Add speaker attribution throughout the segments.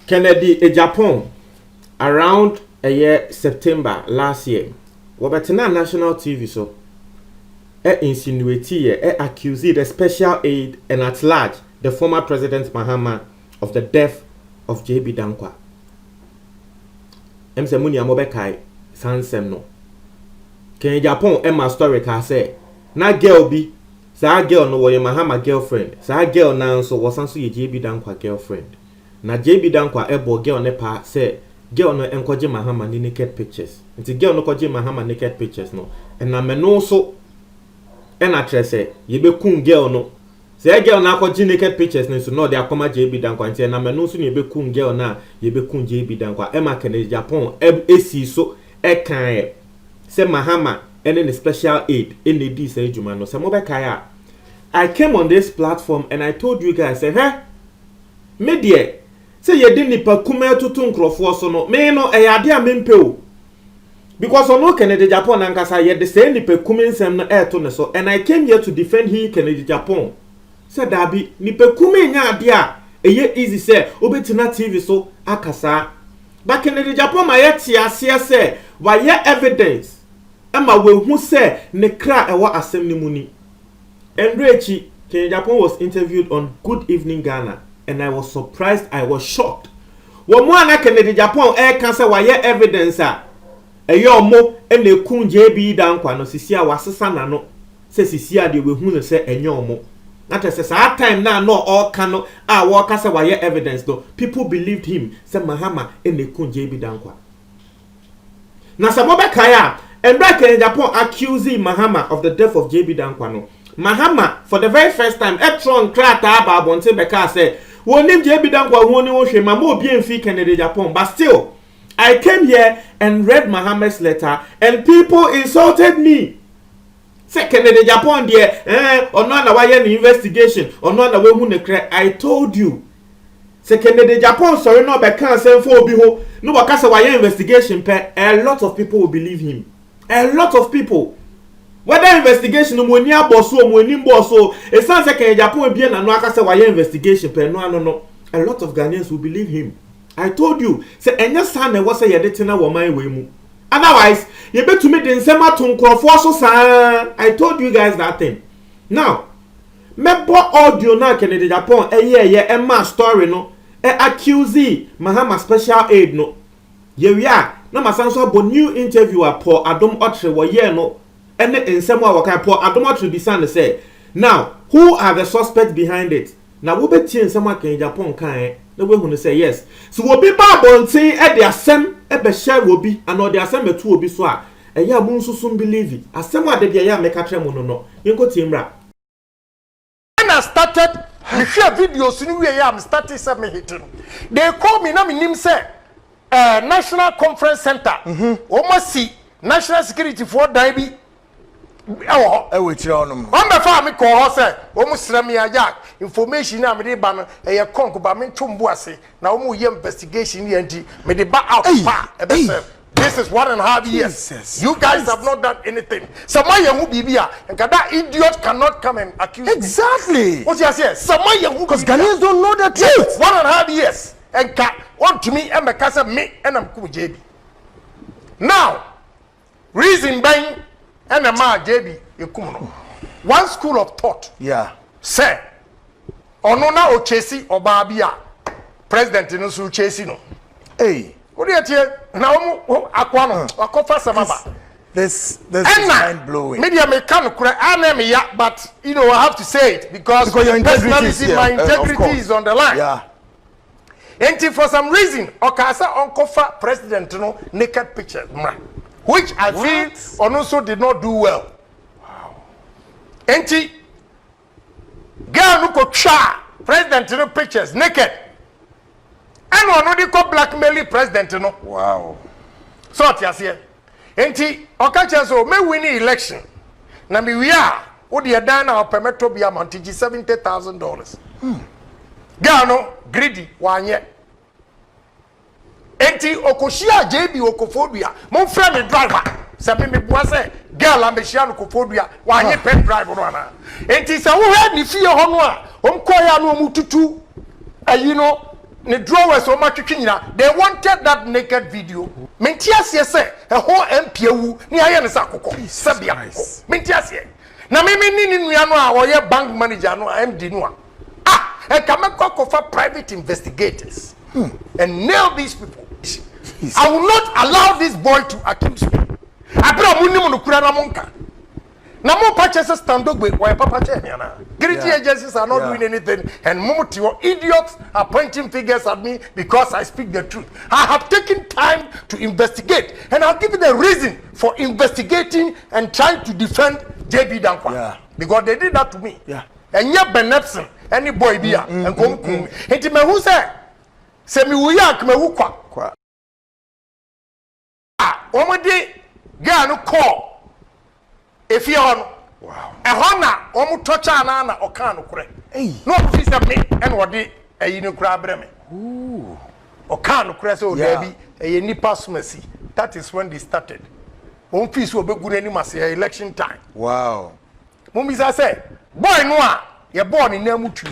Speaker 1: Kennedy in Japan around a year September last year. Wabatena national TV so insinuate accuse the special aid and at large the former President Mahama of the death of JB Dankwa. Emse muni amobekai sansem no. Ken Japan Emma story ka say na girl bi sa girl no wo Mahama girlfriend. Sa girl na so wasanso ye JB Dankwa girlfriend. Na JB Dankwa ebo girl ne pa say girl no enkoje Mahama ni naked pictures. Nti girl no koje Mahama naked pictures no. And na me no so ena trese yebe kun girl no. Say girl na koje naked pictures no so no de akoma JB Dankwa nti na me no so yebe kun girl na yebe kun JB Dankwa. Emma Kennedy Japan esi so kan say Mahama any special aid in the D say juma no. Say mo be kaya. I came on this platform and I told you guys say hey media say ye di nipa kuma tutu nkrofo so no me no eyade a mempe o because ono Kennedy Japan ankasa ye de say nipa kuma nsem no eto ne so and I came here to defend he Kennedy Japan say dabi nipa kuma nya ade a eye easy say obetina TV so akasa but Kennedy Japan ma ye tie ase say wa ye evidence ama we hu say ne kra ewa asem ni muni Enrechi Kennedy Japan was interviewed on Good Evening Ghana. And I was surprised, I was shocked. Womwana Kennedy Japan can say why evidence a yo mo and the kun JB Dankwa no sisia wasesa na no say sisia de we hu no say enyo mo that is that time now no all cano work say why evidence though people believed him say Mahama and the kun JB Dankwa na sabobe kaya and black Kennedy Japan accusing Mahama of the death of JB Dankwa no Mahama for the very first time Etron Krata ba bonte beka say wonim JB Dankwa woni wo hwe mama obi enfi Kennedy Japan but still I came here and read Mahama's letter and people insulted me say Kennedy Japan there ono na why an investigation ono na we hu ne kra I told you say Kennedy Japan sorry no be kan say for obi ho no waka say why investigation pe a lot of people will believe him a lot of people whether investigation no money aboso o money boso e san say Kennedy Japan bia na no aka say why investigation pe no a lot of Ghanaians will believe him I told you say enya san na wo say ye de tena wo man we mu otherwise ye betumi de nsema to nkrofo so san I told you guys that thing now mebo audio na Kennedy Japan eye emma story no accuse Mahama special aid no ye wi a na masanso abo new interviewer Paul Adom Otre wo ye no and in some way, I don't want to be say. Now, who are the suspects behind it? Now, we bet you in some way in Japan can the way when say yes. So we'll be back on saying at the assem, at the share will be, and all the assembly two will be so. And ya won't so soon believe it. As someone that ya make a tremor no. You go timra.
Speaker 2: When I started, the share videos in where I am starting some hitting. They call me now, my name say National Conference Center. Almost see National Security for Daibi.
Speaker 3: We try on.
Speaker 2: On the farm, me call her, almost let me a jack. Information now, me de ban a conquer by me tumbuasi. Now, more investigation, me de back out. This is 1.5 years. Jesus you guys Christ. Have not done anything. Somebody who be here, and that idiot cannot come and accuse
Speaker 3: exactly.
Speaker 2: Me. What you say? Somebody who
Speaker 3: because Ghanaians don't know the truth.
Speaker 2: 1.5 years, and want to me and my cousin me and I'm cool JB. Now, reason bang. And a man JB one school of thought say onona o chesi obabia president no so chesi no
Speaker 3: hey
Speaker 2: what do you hear na akwa no akofa samaba
Speaker 3: this is mind blowing
Speaker 2: media me kan kura aneme ya but you know I have to say it because
Speaker 3: your integrity is here.
Speaker 2: My integrity is on the line and for some reason okasa onkofa president no naked pictures which I feel Onuso did not do well. Wow. Enti girl no ko twa president no pictures naked. And one no ko blackmail president no.
Speaker 3: Wow.
Speaker 2: So what you say? Enti okacha so me win election. Na me we are wo de dan na permit be amount $70,000. Girl no greedy wanye. Enti okoshia JB okofobia mon friend driver se me bua se girl ambeshia no kopodua wa anye pen drive no ana enti se wo he ni fie ho no a omkoya no omututu ayi no ne drawers o matwetwe nyina they wanted that naked video menti ase se ho MPAwu ni aye ne sakokko sabia kokko menti ase na me ni nua no a wo ye bank manager no MD no a e kamekọ kofa private investigators and nail these people. I will not allow this boy to accuse me. Abra munim no kura na monka. Na mo purchase Standogbe or papa che na. Security agencies are not doing anything and mumti idiots are pointing fingers at me because I speak the truth. I have taken time to investigate and I'll give you the reason for investigating and trying to defend JB Dankwa.
Speaker 3: Yeah.
Speaker 2: Because they did that to me.
Speaker 3: Yeah.
Speaker 2: And yet Benepson, any boy be and come. Enti me who say me we yank me who kwa. Omodi girl no call efie ho wow ehona omu tocha na oka no kure no fi se me en wode ayi no kura breme ooh oka no kure se o da bi eye nipa somasi that is when they started on fi so obegu nani mase election time
Speaker 3: wow
Speaker 2: mumbi say boy no a ye boy ni na mutu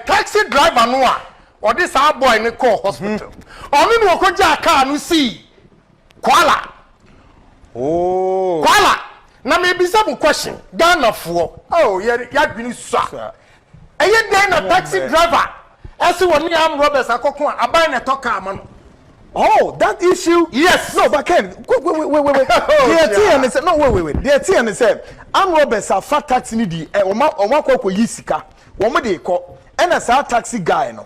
Speaker 2: taxi driver no a odi sa boy ni call hospital oni no okoja car no see Kuala.
Speaker 3: Oh.
Speaker 2: Kuala. Na me be some question. Ghana for. Oh, ya been so. And yet then a taxi driver. As you want armed robbers akoko aban na talk am.
Speaker 3: Oh, that issue?
Speaker 2: Yes.
Speaker 3: No, but Ken, wait. The said, no, wait. The TN said, armed robbers are fat taxi need oma kwako yisika. Womo dey call. And as our taxi guy no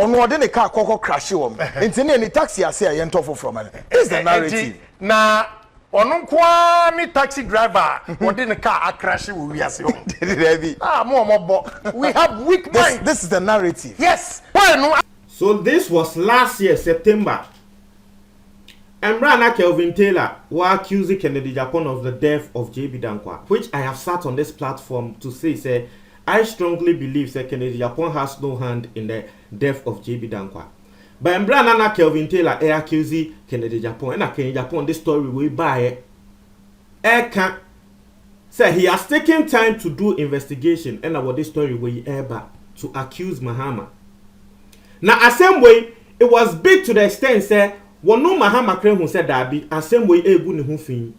Speaker 3: on wode ne car kokko crash wo enti ne ni taxi ase aye ntofo from it is the narrative
Speaker 2: na ono kwa ni taxi driver wode ne car crash wo wiase wo we have weak minds.
Speaker 3: This is the narrative.
Speaker 2: Yes.
Speaker 1: So this was last year September. Emrana Kelvin Taylor was accusing Kennedy Japan of the death of JB Dankwa, which I have sat on this platform to say I strongly believe that Kennedy Japan has no hand in the death of JB Dankwa. But Emrana Kelvin Taylor accusing Kennedy Japan, and Kennedy Japan this story we buy it. Say he has taken time to do investigation and about this story we ever to accuse Mahama. Now, same way it was big to the extent say one no Mahama claim who said that be same way ebu ne ho fin.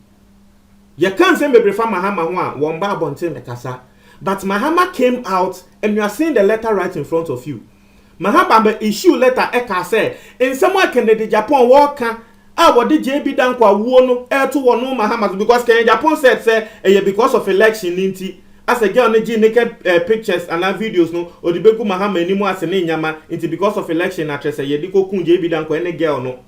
Speaker 1: You can't say me prefer Mahama one bar bonte mekasa. But Mahama came out and you are seeing the letter right in front of you. Mahama issue letter eka say in somewhere Kennedy Japan waka what did JB Dankwa wono to one no Mahama because Kennedy Japan said say because of election ninti as a girl neji naked pictures and videos no odibeku Mahama anymore as ne nyama inti because of election actress ye di kokun JB Dankwa any girl no.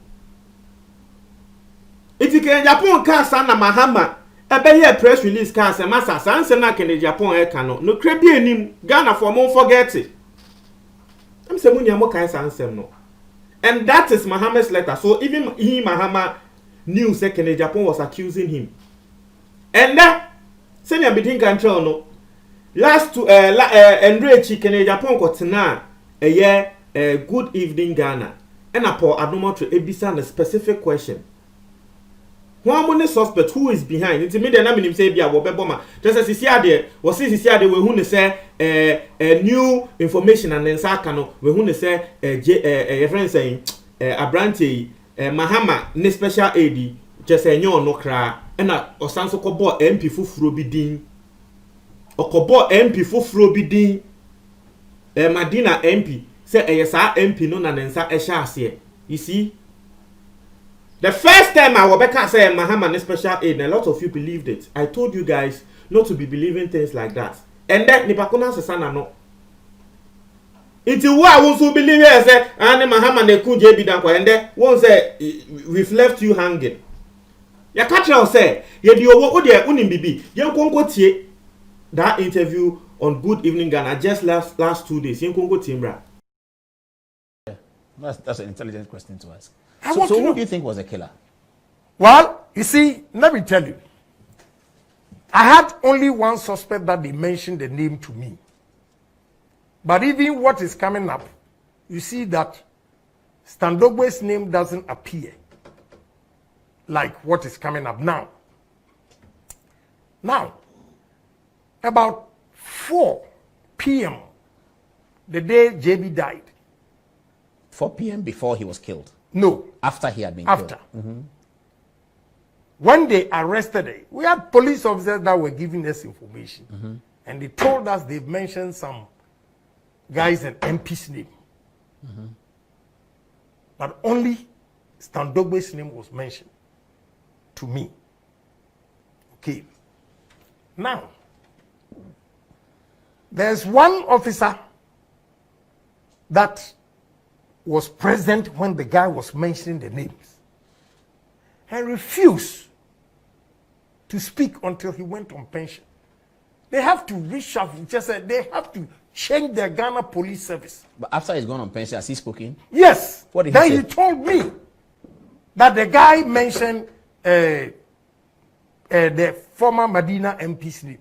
Speaker 1: Iti Kennedy Japan ka sana Mahama ebe here press release can say massa sanse na Kennedy Japan e kan no kra bi enim Ghana for mo forget it. Am say munya mo kan sanse no. And that is Mahama's letter. So even he Mahama knew say Kennedy Japan was accusing him. And that say ya bidin control no. Last to enrich Kennedy Japan ko tena good evening Ghana. And apo adomotre ebisa a specific question. One money suspect who is behind it me na me say bia wo beboma just as sisi ade wo say sisi ade we hu ne say new information and nsaka no we hu ne say your friend saying Abrante Mahama ne special aid just enyo no kra na osanso kobo MP fufuro bi din okobo MP fufuro bi din Madina MP say eyesa MP no na nsa ehya ase you see. The first time I was say Mahama ne special aid, and a lot of you believed it. I told you guys not to be believing things like that. And then Nipakuna Sasana no. It's who I also believe it say and Mahama ne ku JB Dankwa and then one say we've left you hanging. Ya catch say ye di owo de unim bibi. Yen konko tie that interview on Good Evening Ghana just last 2 days. Yen konko timbra.
Speaker 4: That's an intelligent question to ask.
Speaker 2: So
Speaker 4: who do you think was a killer?
Speaker 2: Well, you see, let me tell you. I had only one suspect that they mentioned the name to me. But even what is coming up, you see that Standogbe's name doesn't appear. like what is coming up now. Now, about 4 p.m. the day JB died.
Speaker 4: 4 p.m. before he was killed.
Speaker 2: No.
Speaker 4: After he had been
Speaker 2: After.
Speaker 4: killed.
Speaker 2: When they arrested him, we had police officers that were giving us information. And they told us they've mentioned some guys and MP's name. But only Standogbe's name was mentioned to me. Okay. Now, there's one officer that was present when the guy was mentioning the names and refused to speak until he went on pension. They have to reshuffle, just said they have to change their Ghana police service.
Speaker 4: But after he's gone on pension, has he spoken?
Speaker 2: Yes.
Speaker 4: What did he
Speaker 2: then
Speaker 4: say?
Speaker 2: he told me that the guy mentioned the former Medina MP's name,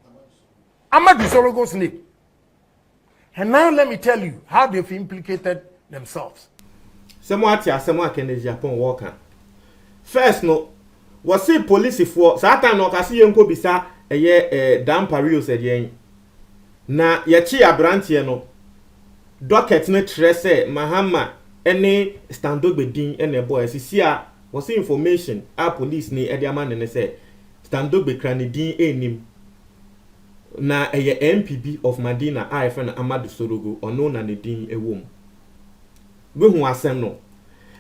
Speaker 2: Amadou Sorogo's name. And now let me tell you how they've implicated themselves.
Speaker 1: Someone can Japan walker. First, no, was say police for Satan no kasi yenko bisa Dan Paris said yen. Na yachi abrantie no docket ne trese Mahama any Standogbe din ene boy sisia was information our police ni ediaman ne say Standogbe krani din enim na MPB of Medina a friend Amadou Sorogo ono na ne din ewom. We hu asem no.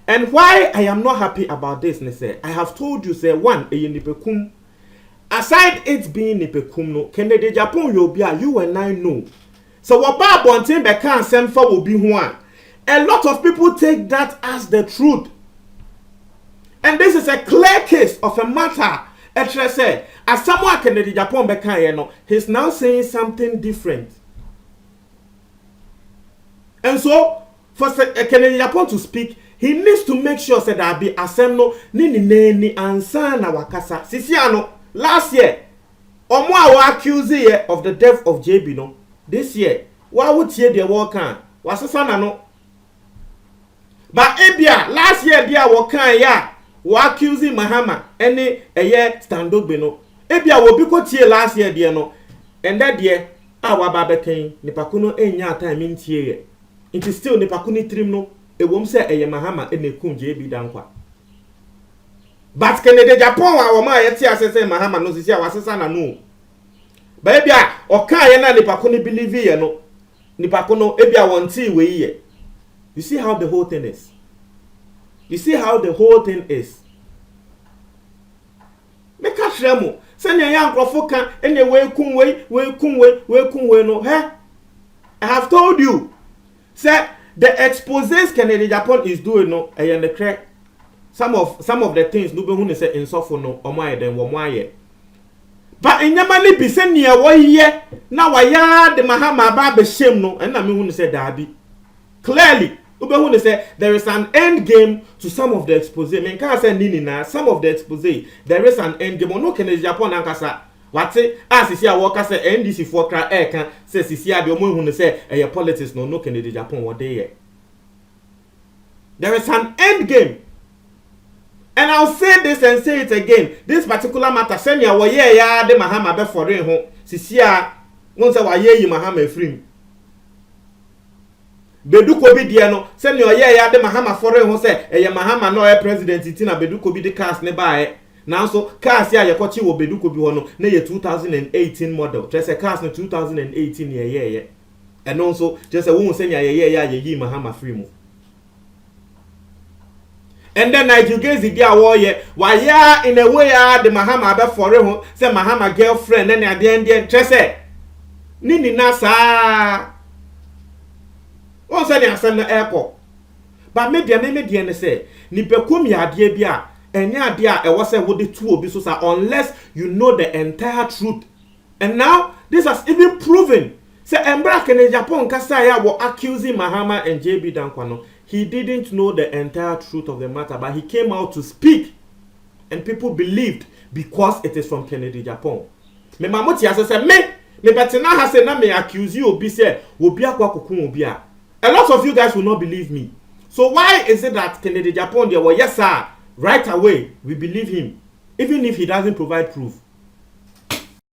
Speaker 1: And why I am not happy about this, say, I have told you, say, one, nipekum. Aside it being nipekum, no, Kennedy Japan, you and I know. So what Bob Bontin Bekan send for will be one. A lot of people take that as the truth. And this is a clear case of a matter. Say, as someone Kennedy Japan Bekan, you know, he's now saying something different. And so, for Kennedy Japan to speak, he needs to make sure that there be assembly ni ansa na wakasa. Sisiano last year, omo wa accuse of the death of JB no. This year, why would ye the worker? Wasasa na no. But ebia last year dia worker ya wa accuse Mahama any eye Standogbe no. Ebia wo bi ko tie last year dia no. And that year awa babeken nipakuno enya time ntie ye. It is still nipakuni trim no. E wom se eye Mahama ene kun JB dankwa. But Kennedy Japan wa ma ye ti asese Mahama no sisi awasesa na no. Ba e bia oka ye na nipako ni believe ye no. Nipako no e bia wonti we ye. You see how the whole thing is. You see how the whole thing is. Make a shremo. Se ne ya nkrofo kan ene we kun we no. He? I have told you. Say the exposés Kennedy Japan is doing no and the crack some of the things no be who say in sofo no omo then wo mo aye but enyamani bi se ne wo ye na wa ya de Mahama ba be shem no and na me who say dabi clearly no be who say there is an end game to some of the exposés men can say nini na some of the exposés there is an end game no Kennedy Japan ankasa wate asisi a worker say NDC for cry can say sisi a de omo hu say e politics no Kennedy Japan what dey. There is an end game. And I'll say this and say it again. This particular matter send ya wo ye ya de Mahama be for ho sisi a won say wa ye yi Mahama free. Beduko bi de no send ya ye ya de Mahama for ho say e ye Mahama no e president tina Beduko bi de cars ne bae. Now so cars ya yekochi wo Beduko bi ho no na ye 2018 model. Just say cars no 2018 ye. And also just say won say ya ye yi Mahama free mo. And then Nigerians dia wo ye wa ya in a way the Mahama be for ho say Mahama girlfriend and at the end say nini na sa won say the asem na airport. But media ne say ni bekum ya ade bia enya ade a e wo say wo de tu obi so sa unless you know the entire truth. And now this has even proven say embra Kennedy Japan kasa ya wo accusing Mahama and JB Dankwano. He didn't know the entire truth of the matter, but he came out to speak, and people believed because it is from Kennedy Japan. Me mamoti say me betina ha say na me accuse you obi say obi akwa kokun obi a. A lot of you guys will not believe me. So why is it that Kennedy Japan there was yes sir right away we believe him even if he doesn't provide proof.